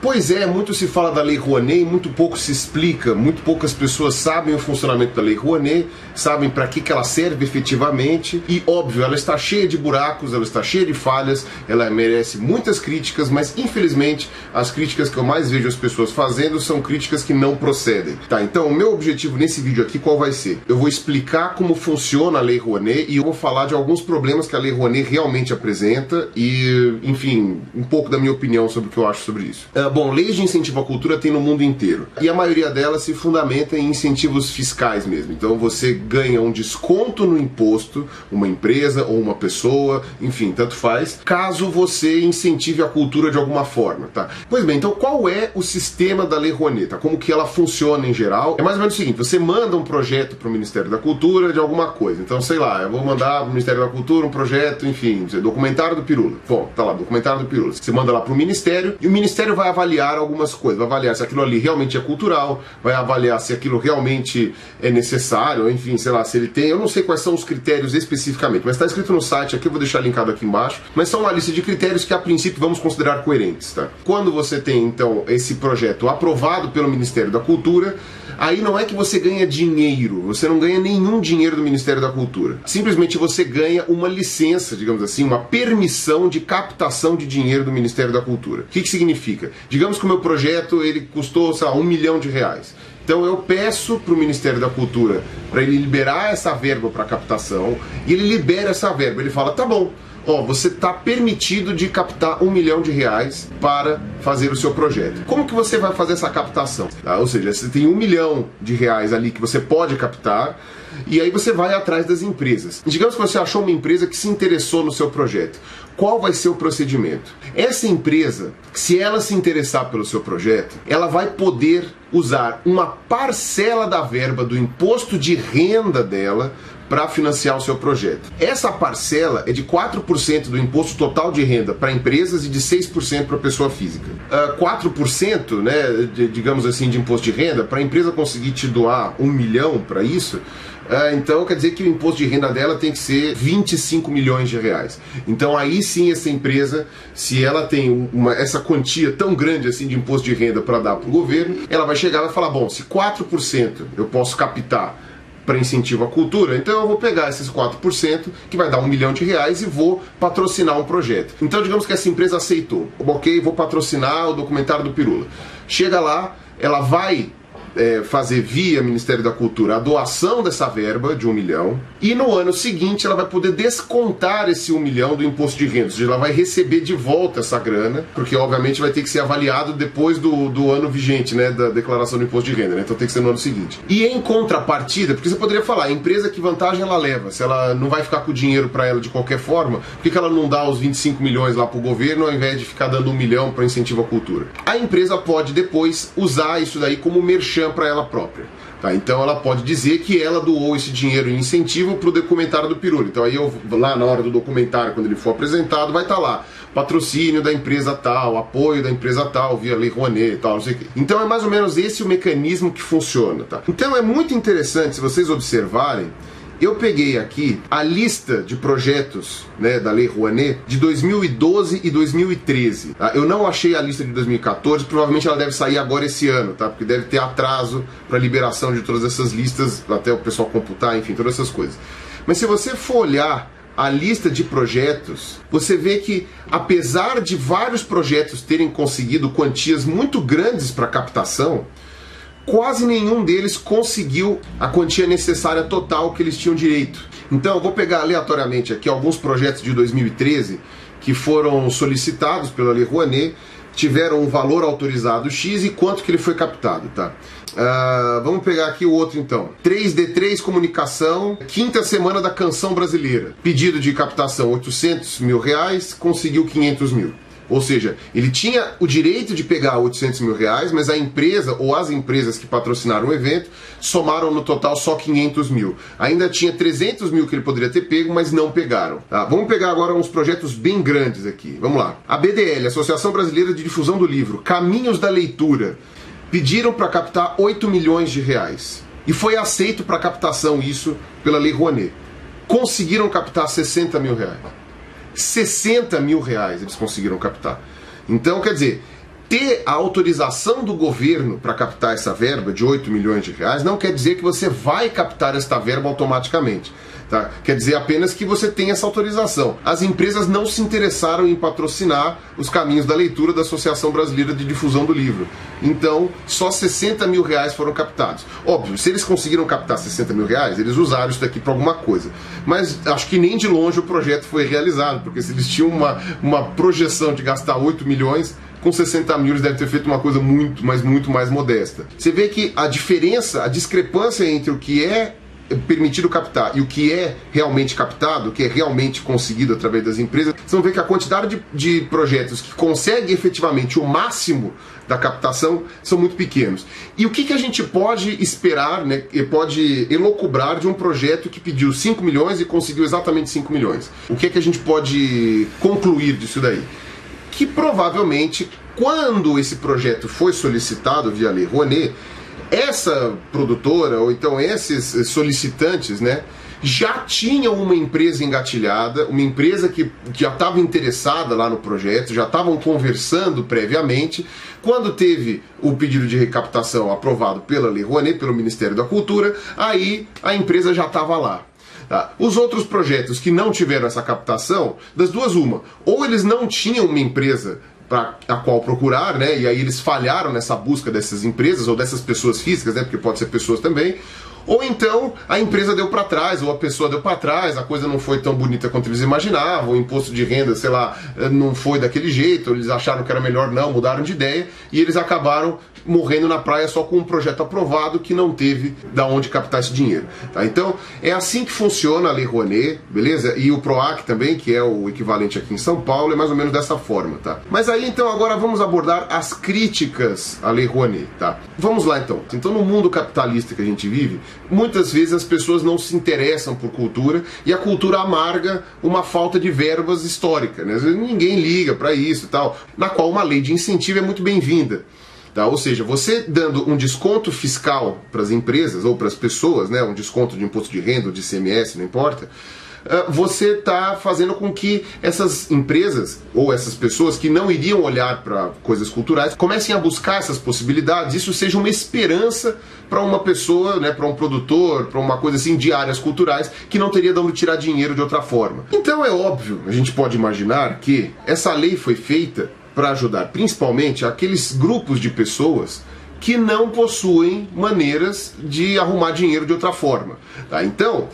Pois é, muito se fala da Lei Rouanet e muito pouco se explica, muito poucas pessoas sabem o funcionamento da Lei Rouanet, sabem para que ela serve efetivamente e, óbvio, ela está cheia de buracos, ela está cheia de falhas, ela merece muitas críticas, mas infelizmente as críticas que eu mais vejo as pessoas fazendo são críticas que não procedem. Tá, então o meu objetivo nesse vídeo aqui qual vai ser? Eu vou explicar como funciona a Lei Rouanet e eu vou falar de alguns problemas que a Lei Rouanet realmente apresenta e, enfim, um pouco da minha opinião sobre o que eu acho sobre isso. Bom, leis de incentivo à cultura tem no mundo inteiro. E a maioria delas se fundamenta em incentivos fiscais mesmo. Então você ganha um desconto no imposto, uma empresa ou uma pessoa, enfim, tanto faz, caso você incentive a cultura de alguma forma, tá? Pois bem, então qual é o sistema da Lei Rouanet, tá? Como que ela funciona em geral? É mais ou menos o seguinte, você manda um projeto para o Ministério da Cultura de alguma coisa. Então, sei lá, eu vou mandar para o Ministério da Cultura um projeto, enfim, documentário do Pirula. Bom, tá lá, documentário do Pirula. Você manda lá para o Ministério e o Ministério vai avaliar algumas coisas, vai avaliar se aquilo ali realmente é cultural, vai avaliar se aquilo realmente é necessário, enfim, sei lá, se ele tem, eu não sei quais são os critérios especificamente, mas está escrito no site aqui, eu vou deixar linkado aqui embaixo, mas são uma lista de critérios que a princípio vamos considerar coerentes, tá? Quando você tem, então, esse projeto aprovado pelo Ministério da Cultura, aí não é que você ganha dinheiro, você não ganha nenhum dinheiro do Ministério da Cultura. Simplesmente você ganha uma licença, digamos assim, uma permissão de captação de dinheiro do Ministério da Cultura. O que significa? Digamos que o meu projeto ele custou, sei lá, R$1 milhão. Então eu peço para o Ministério da Cultura para ele liberar essa verba para captação e ele libera essa verba. Ele fala, tá bom, ó, você está permitido de captar R$1 milhão para fazer o seu projeto. Como que você vai fazer essa captação? Tá? Ou seja, você tem R$1 milhão ali que você pode captar e aí você vai atrás das empresas. Digamos que você achou uma empresa que se interessou no seu projeto. Qual vai ser o procedimento? Essa empresa, se ela se interessar pelo seu projeto, ela vai poder usar uma parcela da verba do imposto de renda dela para financiar o seu projeto. Essa parcela é de 4% do imposto total de renda para empresas e de 6% para pessoa física. 4%, né, digamos assim, de imposto de renda, para a empresa conseguir te doar R$1 milhão para isso, então quer dizer que o imposto de renda dela tem que ser R$25 milhões. Então aí sim essa empresa, se ela tem essa quantia tão grande assim de imposto de renda para dar para o governo, ela vai chegar e vai falar, bom, se 4% eu posso captar para incentivo à cultura, então eu vou pegar esses 4%, que vai dar R$1 milhão e vou patrocinar um projeto. Então digamos que essa empresa aceitou, ok, vou patrocinar o documentário do Pirula. Chega lá, ela vai fazer via Ministério da Cultura a doação dessa verba de R$1 milhão e no ano seguinte ela vai poder descontar esse R$1 milhão do imposto de renda, ou seja, ela vai receber de volta essa grana, porque obviamente vai ter que ser avaliado depois do ano vigente, né, da declaração do imposto de renda, né? Então tem que ser no ano seguinte. E em contrapartida, porque você poderia falar, a empresa que vantagem ela leva, se ela não vai ficar com o dinheiro para ela de qualquer forma, por que ela não dá os 25 milhões lá para o governo ao invés de ficar dando R$1 milhão para incentivo à cultura? A empresa pode depois usar isso daí como merchan para ela própria. Tá? Então ela pode dizer que ela doou esse dinheiro em incentivo para o documentário do Pirula. Então aí lá na hora do documentário, quando ele for apresentado, vai estar lá patrocínio da empresa tal, apoio da empresa tal, via Lei Rouanet e tal, não sei o quê. Então é mais ou menos esse o mecanismo que funciona. Tá? Então é muito interessante, se vocês observarem, eu peguei aqui a lista de projetos, né, da Lei Rouanet de 2012 e 2013. Tá? Eu não achei a lista de 2014, provavelmente ela deve sair agora esse ano, tá? Porque deve ter atraso para liberação de todas essas listas, até o pessoal computar, enfim, todas essas coisas. Mas se você for olhar a lista de projetos, você vê que, apesar de vários projetos terem conseguido quantias muito grandes para captação, quase nenhum deles conseguiu a quantia necessária total que eles tinham direito. Então eu vou pegar aleatoriamente aqui alguns projetos de 2013 que foram solicitados pela Lei Rouanet, tiveram um valor autorizado X e quanto que ele foi captado, tá? Vamos pegar aqui o outro então. 3D3 Comunicação, quinta semana da canção brasileira. Pedido de captação R$800 mil, conseguiu 500 mil. Ou seja, ele tinha o direito de pegar R$800 mil, mas a empresa ou as empresas que patrocinaram o evento somaram no total só 500 mil. Ainda tinha 300 mil que ele poderia ter pego, mas não pegaram. Tá? Vamos pegar agora uns projetos bem grandes aqui. Vamos lá. A BDL, Associação Brasileira de Difusão do Livro, Caminhos da Leitura, pediram para captar R$8 milhões. E foi aceito para captação isso pela Lei Rouanet. Conseguiram captar R$60 mil. R$60 mil eles conseguiram captar. Então, quer dizer, ter a autorização do governo para captar essa verba de 8 milhões de reais não quer dizer que você vai captar esta verba automaticamente. Tá? Quer dizer apenas que você tem essa autorização. As empresas não se interessaram em patrocinar os caminhos da leitura da Associação Brasileira de Difusão do Livro. Então, só 60 mil reais foram captados. Óbvio, se eles conseguiram captar 60 mil reais, eles usaram isso daqui para alguma coisa. Mas acho que nem de longe o projeto foi realizado, porque se eles tinham uma projeção de gastar 8 milhões, com 60 mil eles devem ter feito uma coisa muito mais modesta. Você vê que a diferença, a discrepância entre o que é permitido captar e o que é realmente captado, o que é realmente conseguido através das empresas, vocês vão ver que a quantidade de projetos que conseguem efetivamente o máximo da captação são muito pequenos. E o que a gente pode esperar, né, pode elocubrar de um projeto que pediu 5 milhões e conseguiu exatamente 5 milhões? O que a gente pode concluir disso daí? Que provavelmente, quando esse projeto foi solicitado via Lei Rouanet, essa produtora, ou então esses solicitantes, né, já tinham uma empresa engatilhada, uma empresa que já estava interessada lá no projeto, já estavam conversando previamente. Quando teve o pedido de recaptação aprovado pela Lei Rouanet, pelo Ministério da Cultura, aí a empresa já estava lá. Tá? Os outros projetos que não tiveram essa captação, das duas uma, ou eles não tinham uma empresa a qual procurar, né? E aí eles falharam nessa busca dessas empresas ou dessas pessoas físicas, né? Porque pode ser pessoas também. Ou então a empresa deu para trás, ou a pessoa deu para trás, a coisa não foi tão bonita quanto eles imaginavam, o imposto de renda, sei lá, não foi daquele jeito, eles acharam que era melhor não, mudaram de ideia, e eles acabaram morrendo na praia só com um projeto aprovado que não teve da onde captar esse dinheiro. Tá? Então, é assim que funciona a Lei Rouanet, beleza? E o PROAC também, que é o equivalente aqui em São Paulo, é mais ou menos dessa forma, tá? Mas aí, então, agora vamos abordar as críticas à Lei Rouanet, tá? Vamos lá, então. Então, no mundo capitalista que a gente vive, muitas vezes as pessoas não se interessam por cultura e a cultura amarga uma falta de verbas histórica, né? Ninguém liga para isso e tal, na qual uma lei de incentivo é muito bem-vinda. Tá? Ou seja, você dando um desconto fiscal para as empresas ou para as pessoas, né, um desconto de imposto de renda ou de ICMS, não importa, você está fazendo com que essas empresas ou essas pessoas que não iriam olhar para coisas culturais comecem a buscar essas possibilidades. Isso seja uma esperança para uma pessoa, né, para um produtor, para uma coisa assim de áreas culturais que não teria de onde tirar dinheiro de outra forma. Então é óbvio, a gente pode imaginar que essa lei foi feita para ajudar principalmente aqueles grupos de pessoas que não possuem maneiras de arrumar dinheiro de outra forma. Tá? Então,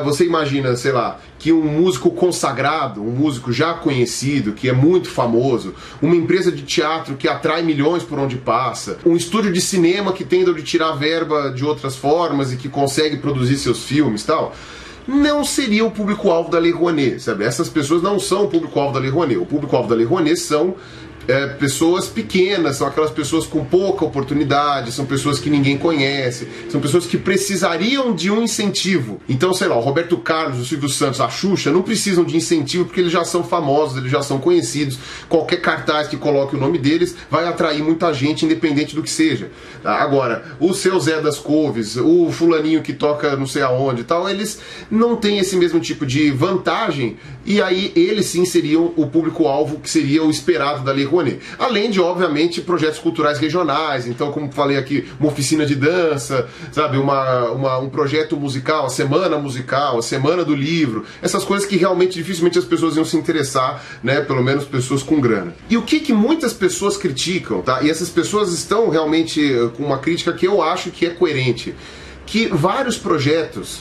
você imagina, sei lá, que um músico consagrado, um músico já conhecido, que é muito famoso, uma empresa de teatro que atrai milhões por onde passa, um estúdio de cinema que tem de onde tirar verba de outras formas e que consegue produzir seus filmes e tal, não seria o público-alvo da Lei Rouanet, sabe? Essas pessoas não são o público-alvo da Lei Rouanet. O público-alvo da Lei Rouanet são pessoas pequenas, são aquelas pessoas com pouca oportunidade, são pessoas que ninguém conhece, são pessoas que precisariam de um incentivo. Então, sei lá, o Roberto Carlos, o Silvio Santos, a Xuxa não precisam de incentivo porque eles já são famosos, eles já são conhecidos. Qualquer cartaz que coloque o nome deles vai atrair muita gente, independente do que seja. Agora, o seu Zé das Couves, o fulaninho que toca não sei aonde e tal, eles não têm esse mesmo tipo de vantagem e aí eles sim seriam o público-alvo que seria o esperado da Lei Rouanet. Além de, obviamente, projetos culturais regionais, então, como falei aqui, uma oficina de dança, sabe, um projeto musical, a semana do livro, essas coisas que realmente dificilmente as pessoas iam se interessar, né, pelo menos pessoas com grana. E o que muitas pessoas criticam, tá? E essas pessoas estão realmente com uma crítica que eu acho que é coerente, que vários projetos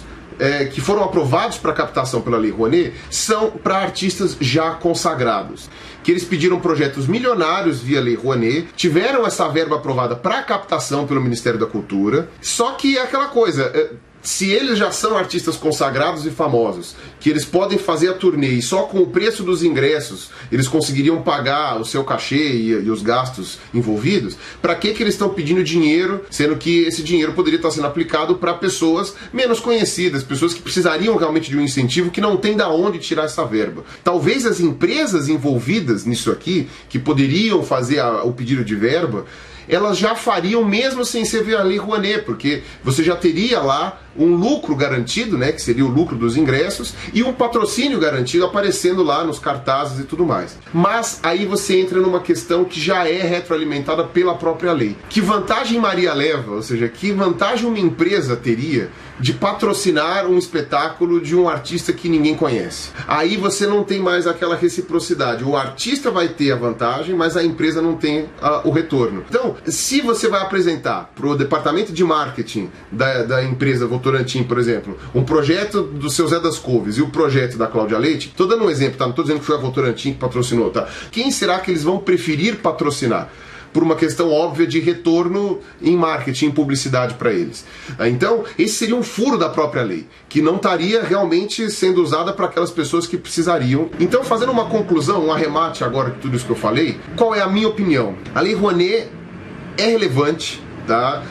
que foram aprovados para captação pela Lei Rouanet são para artistas já consagrados. Que eles pediram projetos milionários via Lei Rouanet, tiveram essa verba aprovada para captação pelo Ministério da Cultura, só que é aquela coisa, se eles já são artistas consagrados e famosos, que eles podem fazer a turnê e só com o preço dos ingressos eles conseguiriam pagar o seu cachê e os gastos envolvidos, para que eles estão pedindo dinheiro, sendo que esse dinheiro poderia estar sendo aplicado para pessoas menos conhecidas, pessoas que precisariam realmente de um incentivo que não tem da onde tirar essa verba. Talvez as empresas envolvidas nisso aqui, que poderiam fazer o pedido de verba, elas já fariam mesmo sem ser via Lei Rouanet, porque você já teria lá um lucro garantido, né, que seria o lucro dos ingressos, e um patrocínio garantido aparecendo lá nos cartazes e tudo mais. Mas aí você entra numa questão que já é retroalimentada pela própria lei. Que vantagem Maria leva, ou seja, que vantagem uma empresa teria de patrocinar um espetáculo de um artista que ninguém conhece? Aí você não tem mais aquela reciprocidade. O artista vai ter a vantagem, mas a empresa não tem o retorno. Então, se você vai apresentar para o departamento de marketing da empresa Votorantim, por exemplo, um projeto do seu Zé das Couves e o projeto da Cláudia Leite, tô dando um exemplo, tá? Não tô dizendo que foi a Votorantim que patrocinou, tá? Quem será que eles vão preferir patrocinar? Por uma questão óbvia de retorno em marketing, em publicidade para eles. Então, esse seria um furo da própria lei, que não estaria realmente sendo usada para aquelas pessoas que precisariam. Então, fazendo uma conclusão, um arremate agora de tudo isso que eu falei, qual é a minha opinião? A Lei Rouanet é relevante, tá?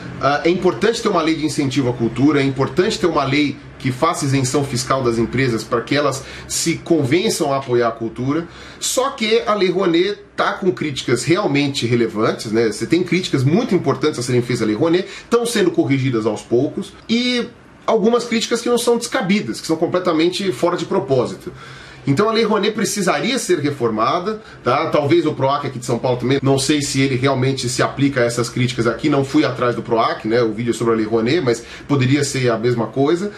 É importante ter uma lei de incentivo à cultura, é importante ter uma lei que faça isenção fiscal das empresas para que elas se convençam a apoiar a cultura, só que a Lei Rouanet está com críticas realmente relevantes, né? Você tem críticas muito importantes a serem feitas à Lei Rouanet, estão sendo corrigidas aos poucos, e algumas críticas que não são descabidas, que são completamente fora de propósito. Então a Lei Rouanet precisaria ser reformada, tá? Talvez o PROAC aqui de São Paulo também, não sei se ele realmente se aplica a essas críticas aqui, não fui atrás do PROAC, né? O vídeo é sobre a Lei Rouanet, mas poderia ser a mesma coisa.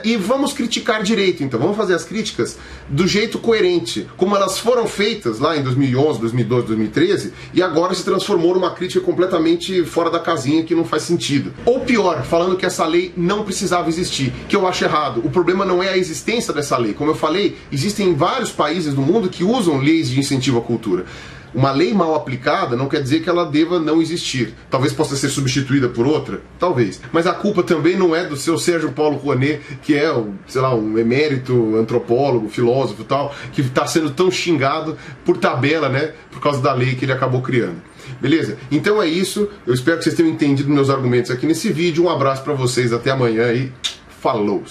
E vamos criticar direito, então, vamos fazer as críticas do jeito coerente, como elas foram feitas lá em 2011, 2012, 2013, e agora se transformou numa crítica completamente fora da casinha, que não faz sentido. Ou pior, falando que essa lei não precisava existir, que eu acho errado. O problema não é a existência dessa lei. Como eu falei, existem vários países do mundo que usam leis de incentivo à cultura. Uma lei mal aplicada não quer dizer que ela deva não existir. Talvez possa ser substituída por outra, talvez. Mas a culpa também não é do seu Sérgio Paulo Rouanet, que é, sei lá, um emérito antropólogo, filósofo e tal, que está sendo tão xingado por tabela, né, por causa da lei que ele acabou criando. Beleza? Então é isso. Eu espero que vocês tenham entendido meus argumentos aqui nesse vídeo. Um abraço para vocês, até amanhã e falou!